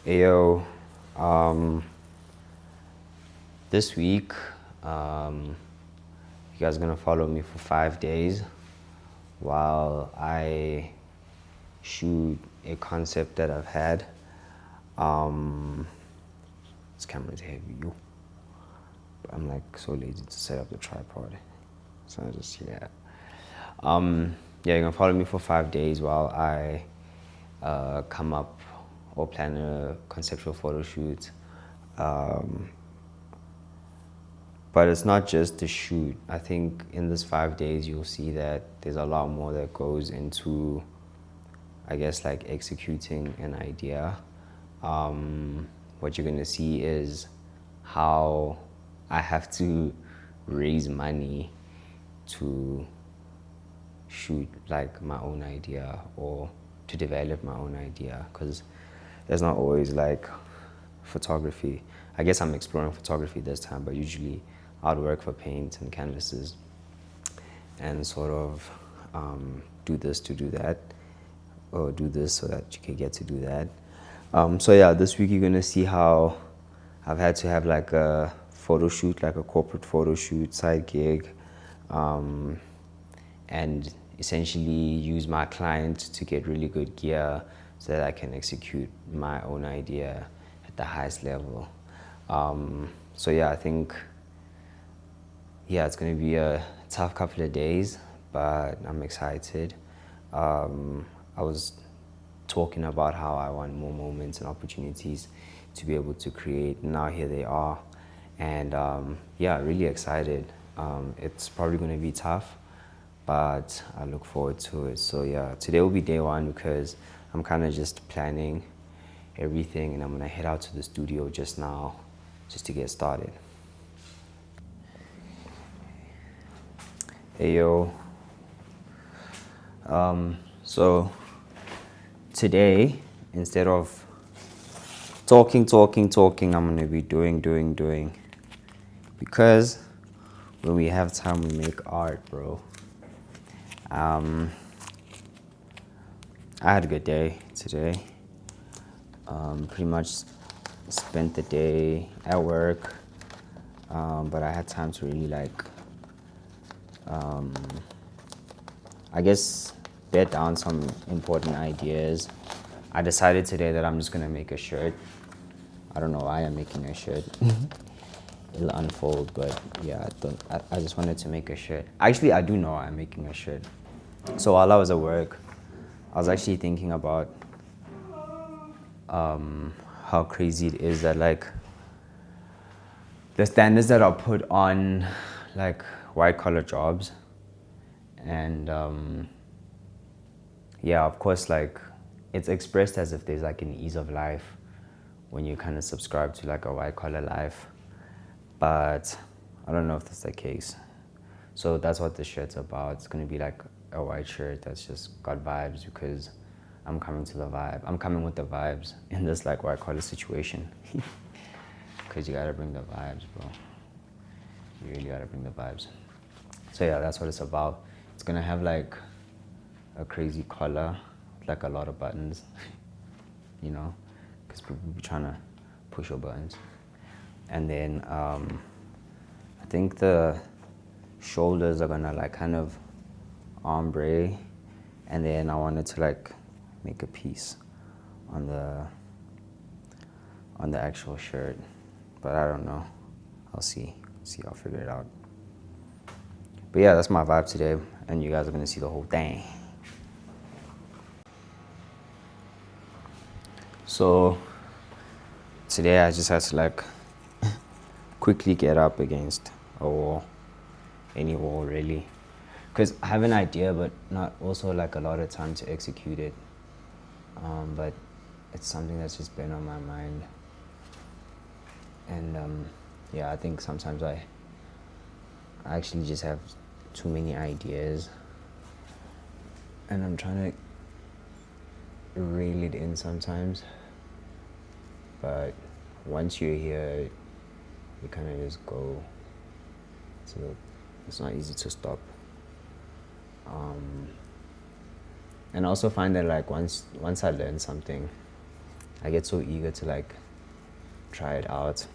Ayo, um, this week, you guys are gonna follow me for 5 days while I shoot a concept that I've had. This camera's heavy, yo. But I'm like so lazy to set up the tripod. So I just, yeah. Yeah, you're gonna follow me for 5 days while I come up or plan a conceptual photo shoot. But it's not just the shoot. I think in this 5 days, you'll see that there's a lot more that goes into, I guess, like executing an idea. What you're gonna see is how I have to raise money to shoot like my own idea or to develop my own idea, because there's not always like photography. I guess I'm exploring photography this time, but usually I'd work for paint and canvases and sort of do this to do that, or do this so that you can get to do that. So yeah, this week you're gonna see how I've had to have like a photo shoot, like a corporate photo shoot, side gig, and essentially use my client to get really good gear so that I can execute my own idea at the highest level. So yeah, I think, yeah, it's going to be a tough couple of days, but I'm excited. I was talking about how I want more moments and opportunities to be able to create. Now here they are. And yeah, really excited. It's probably going to be tough, but I look forward to it. So yeah, today will be day one because I'm kind of just planning everything, and I'm going to head out to the studio just now just to get started. Hey yo. So today, instead of talking, I'm gonna be doing. Because when we have time, we make art, bro. I had a good day today. Pretty much spent the day at work, but I had time to really like, I guess, bed down some important ideas. I decided today that I'm just gonna make a shirt. I don't know why I'm making a shirt. It'll unfold, but yeah, I just wanted to make a shirt. Actually, I do know why I'm making a shirt. So while I was at work, I was actually thinking about how crazy it is that like the standards that are put on like white collar jobs, and yeah, of course, like it's expressed as if there's like an ease of life when you kind of subscribe to like a white collar life, but I don't know if that's the case. So that's what this shirt's about. It's gonna be like a white shirt that's just got vibes, because I'm coming to the vibe. I'm coming with the vibes in this like white collar situation. Because you gotta bring the vibes, bro. You really gotta bring the vibes. So yeah, that's what it's about. It's gonna have like a crazy collar, like a lot of buttons, you know, because people be trying to push your buttons. And then I think the shoulders are gonna like kind of ombre, and then I wanted to like make a piece on the actual shirt, but I don't know. I'll see. I'll figure it out. But yeah, that's my vibe today, and you guys are gonna see the whole thing. So today I just had to like quickly get up against a wall, any wall really, because I have an idea, but not also like a lot of time to execute it. But it's something that's just been on my mind, and yeah, I think sometimes I actually just have too many ideas, and I'm trying to reel it in sometimes, but once you're here, you kind of just go, so it's not easy to stop. And I also find that like once I learn something, I get so eager to like try it out.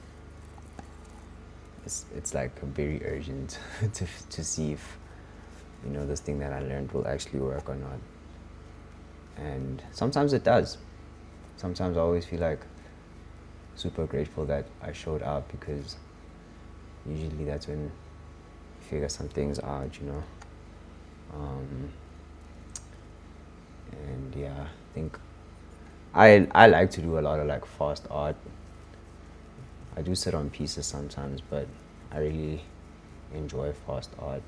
It's like very urgent to see if this thing that I learned will actually work or not. And sometimes it does. Sometimes I always feel like super grateful that I showed up, because usually that's when you figure some things out. And yeah, I think I like to do a lot of like fast art. I do sit on pieces sometimes, but I really enjoy fast art.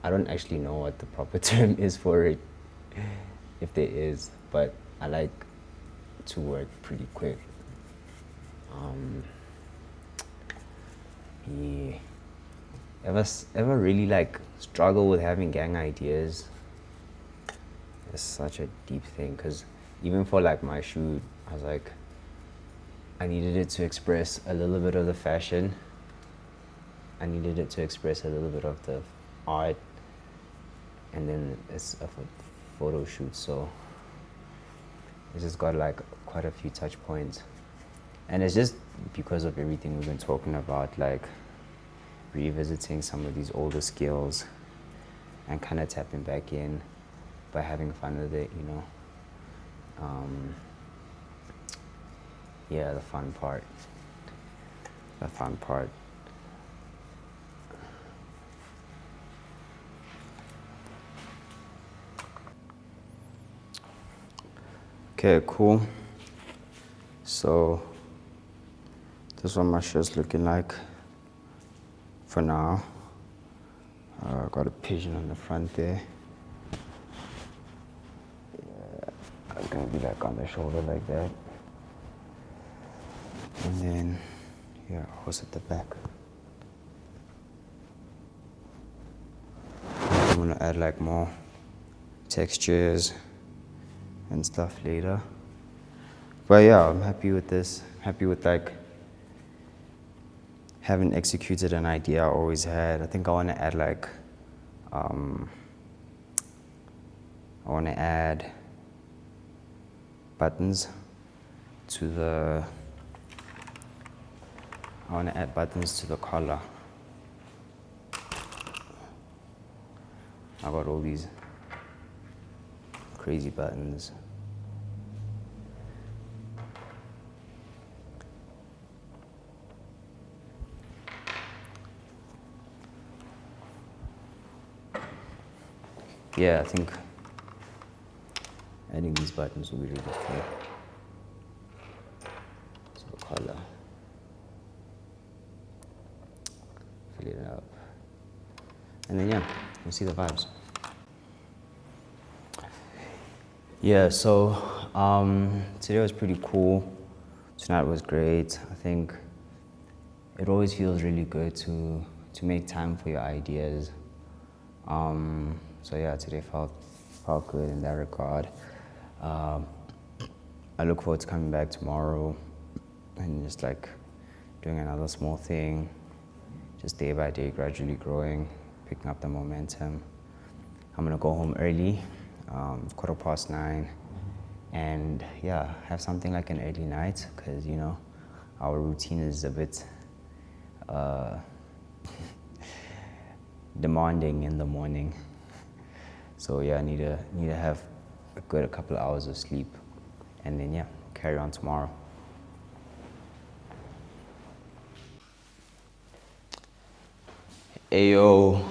I don't actually know what the proper term is for it, if there is, but I like to work pretty quick. Yeah. Ever really like struggle with having gang ideas? It's such a deep thing, because even for like my shoot, I was like, I needed it to express a little bit of the fashion. I needed it to express a little bit of the art, and then it's a photo shoot, so it's just got like quite a few touch points. And it's just because of everything we've been talking about, like revisiting some of these older skills and kind of tapping back in by having fun with it, yeah, the fun part. Okay, cool. So this is what my shirt's looking like for now. Got a pigeon on the front there. Yeah, it's gonna be like on the shoulder like that. And then, yeah, horse at the back. I'm gonna add like more textures and stuff later. But yeah, I'm happy with this. Happy with like having executed an idea I always had. I think I want to add like, I want to add buttons to the collar. I got all these crazy buttons. Yeah, I think adding these buttons will be really cool. So color. Fill it up. And then yeah, you'll see the vibes. Yeah, so today was pretty cool. Tonight was great. I think it always feels really good to make time for your ideas. So yeah, today felt good in that regard. I look forward to coming back tomorrow and just like doing another small thing, just day by day, gradually growing, picking up the momentum. I'm gonna go home early, 9:15, and yeah, have something like an early night, because our routine is a bit demanding in the morning. So yeah, I need to have a good couple of hours of sleep, and then yeah, carry on tomorrow. Ayo,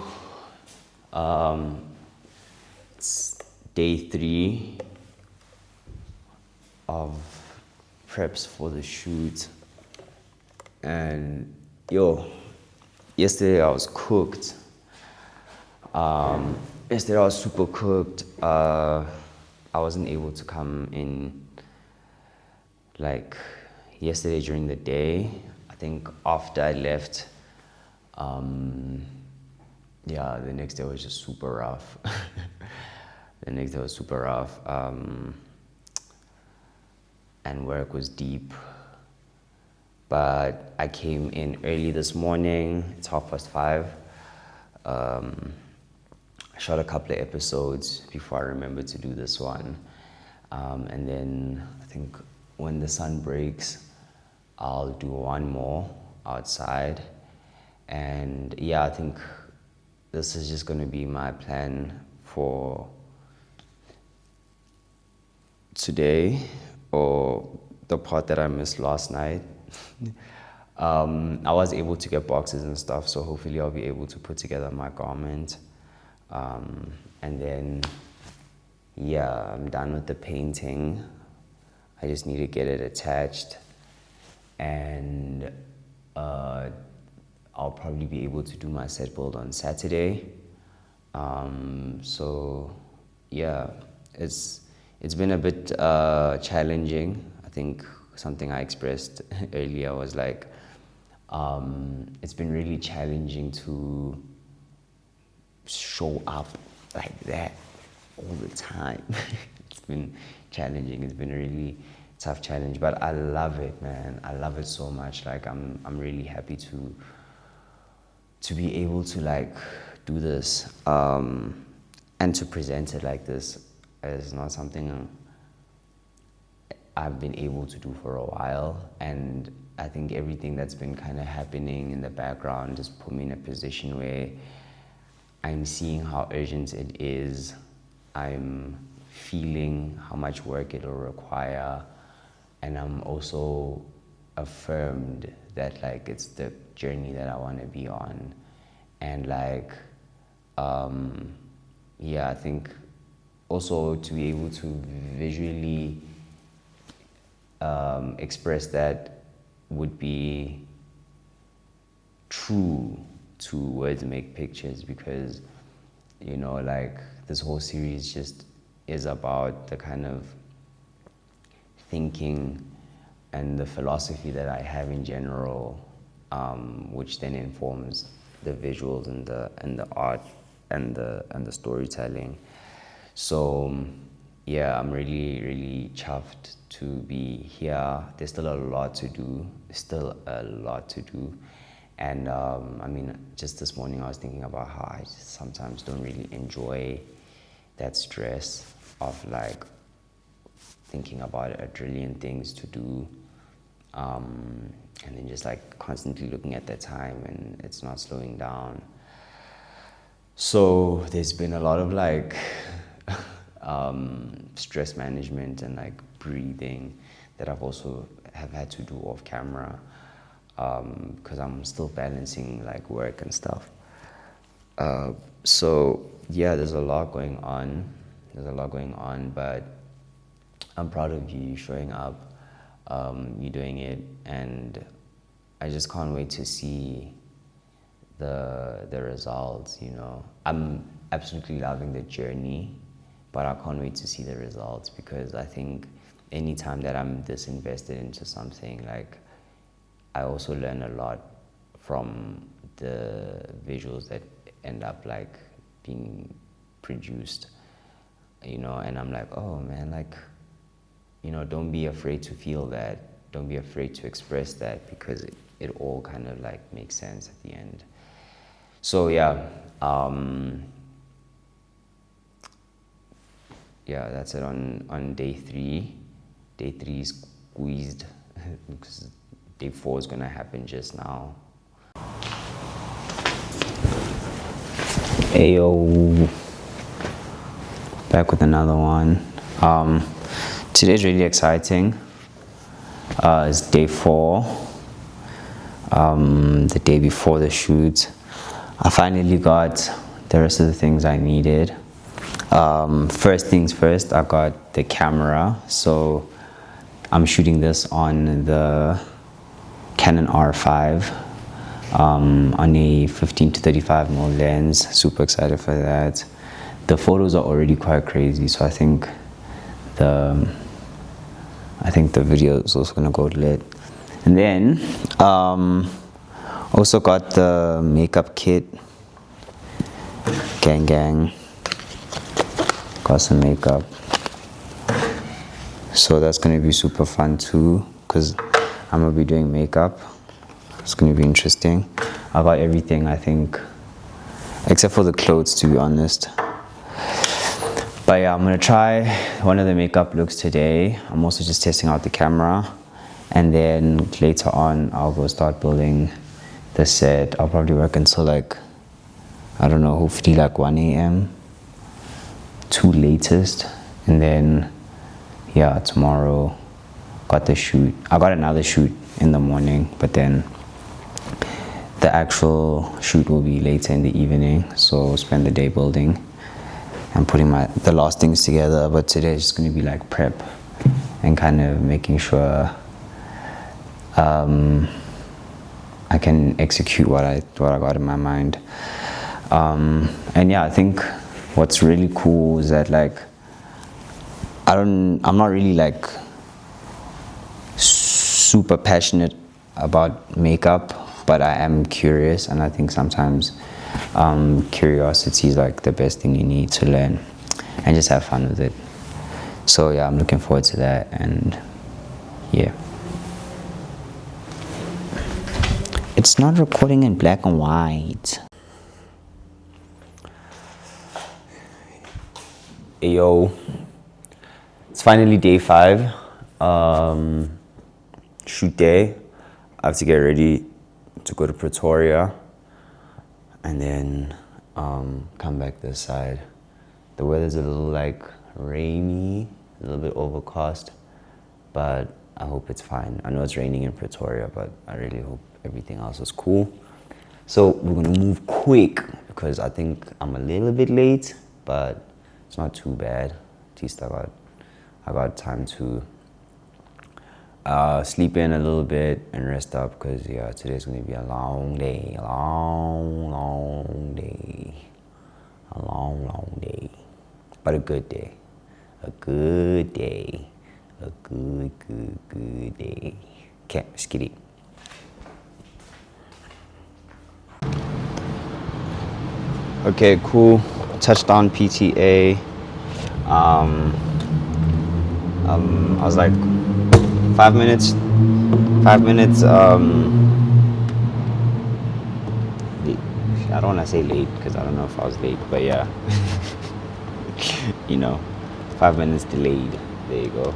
it's day 3 of preps for the shoot, and yesterday I was cooked. Yesterday I was super cooked. I wasn't able to come in like yesterday during the day. I think after I left, yeah, the next day was just super rough. And work was deep. But I came in early this morning. It's 5:30. I shot a couple of episodes before I remembered to do this one. And then I think when the sun breaks, I'll do one more outside. And yeah, I think this is just going to be my plan for today, or the part that I missed last night. I was able to get boxes and stuff, so hopefully I'll be able to put together my garment. And then, yeah, I'm done with the painting. I just need to get it attached, and I'll probably be able to do my set build on Saturday. So yeah, it's been a bit challenging. I think something I expressed earlier was like, it's been really challenging to show up like that all the time. It's been challenging. It's been a really tough challenge, but I love it, man. I love it so much. Like I'm really happy to be able to like do this, and to present it like this is not something I've been able to do for a while. And I think everything that's been kind of happening in the background just put me in a position where I'm seeing how urgent it is. I'm feeling how much work it'll require, and I'm also affirmed that like it's the journey that I want to be on. And like yeah, I think also to be able to visually express that would be true to words make pictures, because you know, like this whole series just is about the kind of thinking and the philosophy that I have in general, which then informs the visuals and the art and the storytelling. So yeah, I'm really chuffed to be here. There's still a lot to do. And I mean, just this morning I was thinking about how I just sometimes don't really enjoy that stress of like thinking about a trillion things to do, and then just like constantly looking at that time and it's not slowing down. So there's been a lot of like stress management and like breathing that I've also have had to do off camera, because I'm still balancing like work and stuff. So yeah, there's a lot going on. But I'm proud of you showing up, you doing it, and I just can't wait to see the results. You know, I'm absolutely loving the journey, but I can't wait to see the results, because I think anytime that I'm this invested into something, like I also learn a lot from the visuals that end up like being produced, you know. And I'm like, oh man, like, you know, don't be afraid to feel that, don't be afraid to express that, because it all kind of like makes sense at the end. So yeah, yeah, that's it on day 3. Day 3 is squeezed because day 4 is gonna happen just now. Ayo, back with another one. Today's really exciting. It's day 4, the day before the shoot. I finally got the rest of the things I needed. First things first, I got the camera. So I'm shooting this on the Canon R5, on a 15 to 35mm lens. Super excited for that. The photos are already quite crazy, so I think the video is also gonna go lit. And then also got the makeup kit. Gang. Got some makeup. So that's gonna be super fun too, because I'm gonna be doing makeup. It's gonna be interesting. I got everything, I think, except for the clothes, to be honest. But yeah, I'm gonna try one of the makeup looks today. I'm also just testing out the camera, and then later on I'll go start building the set. I'll probably work until like, I don't know, hopefully like 1 a.m. to latest. And then yeah, tomorrow got the shoot. I got another shoot in the morning, but then the actual shoot will be later in the evening. So I'll spend the day building and putting the last things together. But today is just going to be like prep and kind of making sure I can execute what I got in my mind. And yeah, I think what's really cool is that like I'm not really like super passionate about makeup, but I am curious, and I think sometimes curiosity is like the best thing you need to learn and just have fun with it. So yeah, I'm looking forward to that. And yeah, it's not recording in black and white. Hey, yo, it's finally day 5, shoot day. I have to get ready to go to Pretoria and then come back this side. The weather's a little like rainy, a little bit overcast, but I hope it's fine. I know it's raining in Pretoria, but I really hope everything else is cool. So we're gonna move quick because I think I'm a little bit late, but it's not too bad. At least I got time to sleep in a little bit and rest up, because yeah, today's gonna be a long day, a long day, but a good day, a good day. Okay, skitty. Okay, cool. Touchdown PTA. I was like 5 minutes late. I don't want to say late because I don't know if I was late, but yeah. You know, 5 minutes delayed. There you go.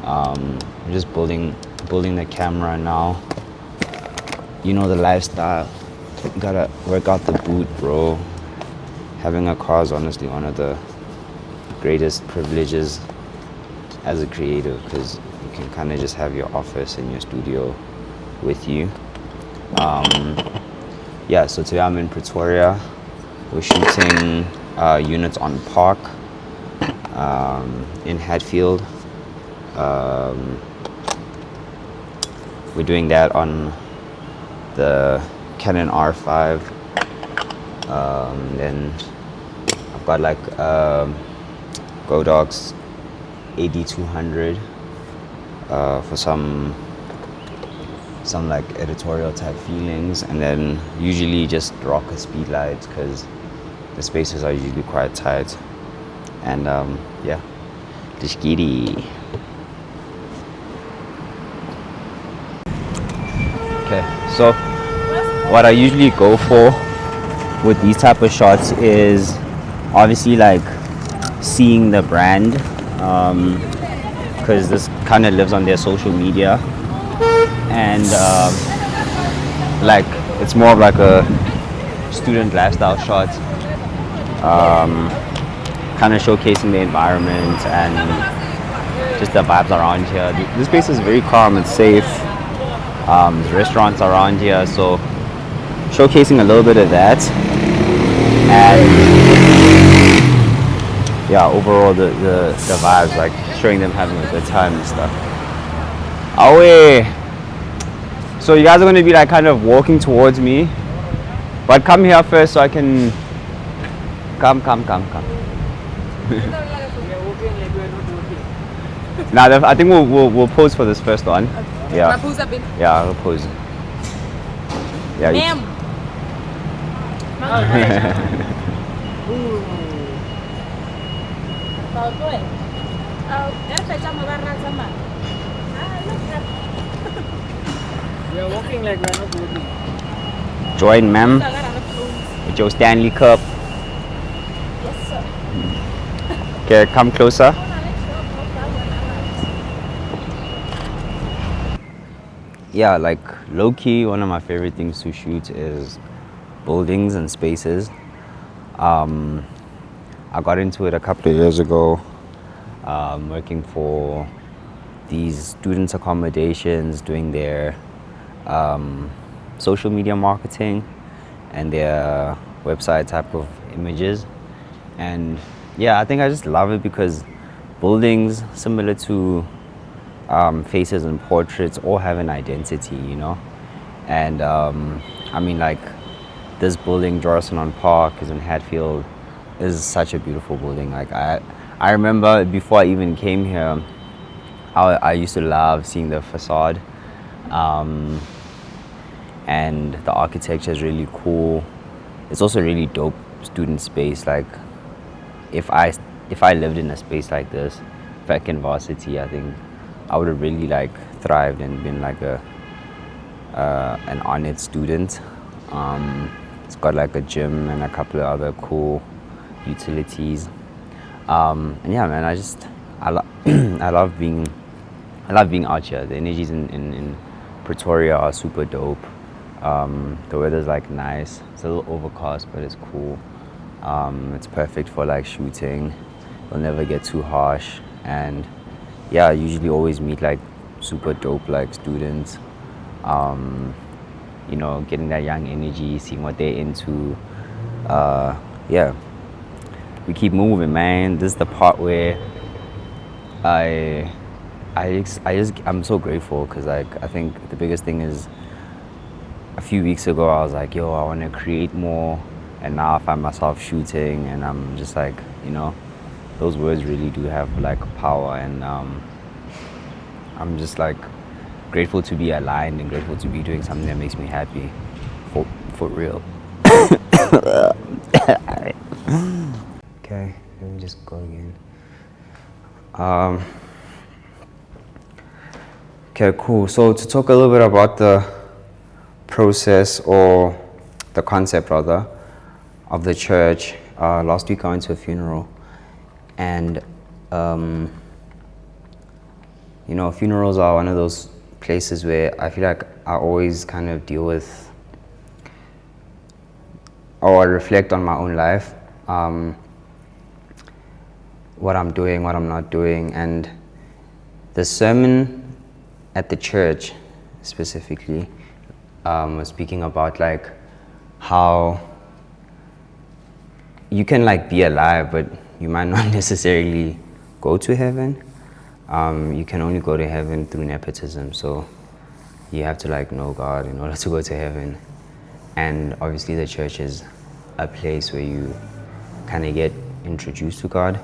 I'm just building the camera now. You know the lifestyle. Gotta work out the boot, bro. Having a car is honestly one of the greatest privileges as a creative, because you can kind of just have your office and your studio with you. Yeah, so today I'm in Pretoria. We're shooting units on Park in Hatfield. We're doing that on the Canon R5. Then I've got like Godox AD200 for some like editorial type feelings, and then usually just rocket speed lights because the spaces are usually quite tight. And yeah, Tishkiri. Okay, so what I usually go for with these type of shots is obviously like seeing the brand, because this kind of lives on their social media, and like it's more of like a student lifestyle shot, kind of showcasing the environment and just the vibes around here. This place is very calm and safe. There's restaurants around here, so showcasing a little bit of that, and yeah, overall the vibes, like showing them having a good time and stuff. Awe. So you guys are going to be like kind of walking towards me, but come here first so I can come. Now I think we'll pose for this first one. Okay. Yeah. Yeah, I'll pose. Yeah. Ma'am. We are walking like we are not walking. Join, ma'am, with your Stanley Cup. Yes, sir. Okay, come closer. Yeah, like low-key, one of my favorite things to shoot is buildings and spaces. I got into it a couple of years ago, working for these students' accommodations, doing their social media marketing and their website type of images. And yeah, I think I just love it because buildings, similar to faces and portraits, all have an identity, you know. And I mean, like this building, Jorasanon Park, is in Hatfield, is such a beautiful building. Like I remember before I even came here, I used to love seeing the facade, and the architecture is really cool. It's also really dope student space. Like if I if I lived in a space like this back in varsity, I think I would have really like thrived and been like a an honored student. It's got like a gym and a couple of other cool utilities. And yeah, man, I love being out here. The energies in Pretoria are super dope. The weather's like nice. It's a little overcast, but it's cool. It's perfect for like shooting. It'll never get too harsh. And yeah, I usually always meet like super dope like students. You know, getting that young energy, seeing what they're into. Yeah, we keep moving, man. This is the part where I'm so grateful because like I think the biggest thing is a few weeks ago I was like, yo, I want to create more, and now I find myself shooting, and I'm just like, you know, those words really do have like power, and I'm just like grateful to be aligned and grateful to be doing something that makes me happy, for real. Okay, let me just go again. Okay, cool. So to talk a little bit about the process, or the concept rather, of the church. Last week I went to a funeral, and you know, funerals are one of those places where I feel like I always kind of deal with, or I reflect on my own life, what I'm doing, what I'm not doing. And the sermon at the church specifically was speaking about like how you can like be alive, but you might not necessarily go to heaven. You can only go to heaven through nepotism, so you have to like know God in order to go to heaven. And obviously the church is a place where you kind of get introduced to God.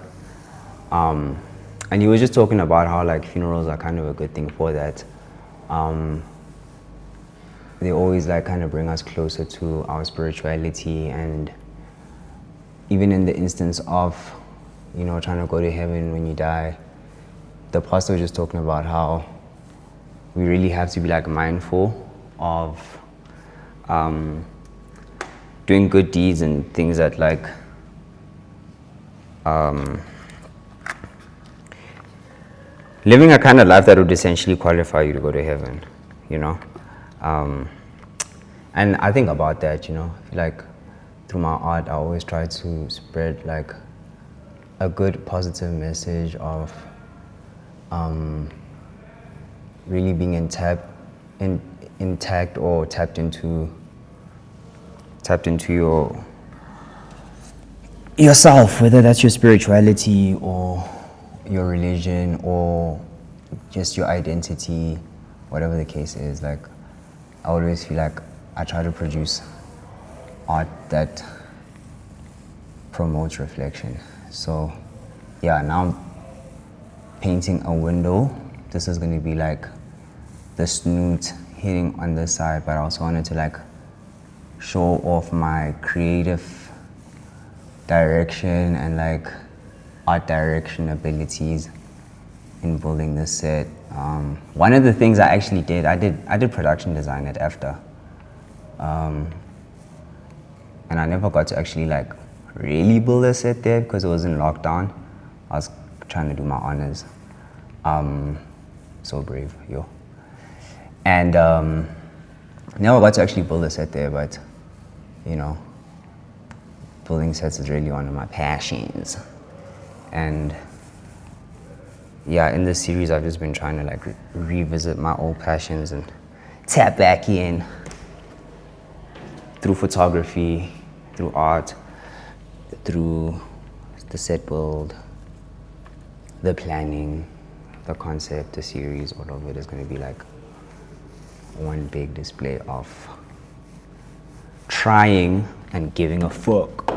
And you were just talking about how like funerals are kind of a good thing for that. They always like kind of bring us closer to our spirituality, and even in the instance of, you know, trying to go to heaven when you die, the pastor was just talking about how we really have to be like mindful of doing good deeds and things that like living a kind of life that would essentially qualify you to go to heaven, you know. And I think about that, you know, I feel like through my art I always try to spread like a good positive message of really being intact or tapped into yourself, whether that's your spirituality or your religion or just your identity, whatever the case is. Like I always feel like I try to produce art that promotes reflection. So yeah, now I'm painting a window. This is going to be like the snoot hitting on this side, but I also wanted to like show off my creative direction and like art direction abilities in building this set. One of the things I actually did, I did production design at EFTA, and I never got to actually like really build a set there because it was in lockdown. I was trying to do my honors. So brave, yo. And never got to actually build a set there, but you know, building sets is really one of my passions. And yeah, in this series, I've just been trying to like revisit my old passions and tap back in through photography, through art, through the set build, the planning, the concept, the series. All of it is going to be like one big display of trying and giving a fuck.